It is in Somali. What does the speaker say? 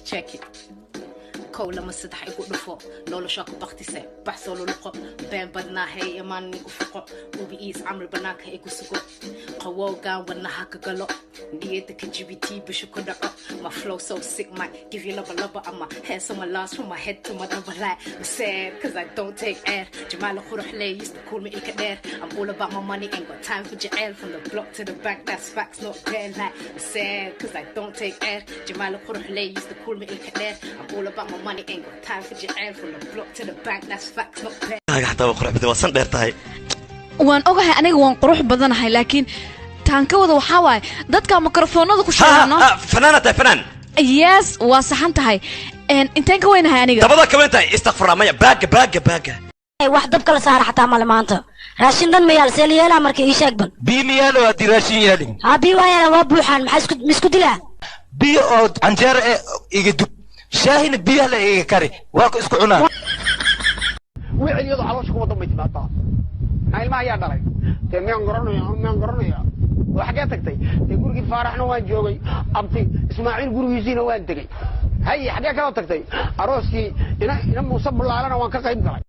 check it كولا ما صدح يقول لفوق لولو شاكو بختسي بحثوا لقو بين بدنا هي إيمان نقفقو وبيئيس عمر بناك هيكو سقو قوو قان ونها كقلو نيتك LGBT بشكو دعو my flow so sick might give you love أما head so my lost from my head to my double light I'm sad cause I don't take air جمال خروح لي used to call me إكدير I'm all about my money ain't got time for jail from the block to the back that's facts not dead like I'm sad cause I don't take air جمال خروح لي used to call me إكدير I'm all about my money ain't got time for jail from the block to the back that's facts not dead حتى وقرح بدي وصل ديرتاي وان اوغاhay aniga waan qurux badanahay laakiin taan ka wada waxa waay dadka mikrofoonada ku sheegano fanaanada fanaan yes waa saxan tahay intaan ka weynahay aniga dabada ka weyntahay istaghfar maya baaga ay wax dab kala saar xataa mal maanta raashin dan miyal seeliyela markii ii sheegban bi miyal waa raashin yeelin ha bi waayana waa buuxan maxay isku dilaa bi oo anjeer iga dub shaahin biya la iga kari waa ku isku cunaa wixii iyadu caloosh ku wada maytimaata ilmaha ayaa dhalay miyaan garanaya waxaa tagtay gurigii faaraxna waan joogay abti ismaaciil gurigiisiina waan tegay hay xagee ka tagtay arooskii ina muuse bulaalana waan ka qayb galay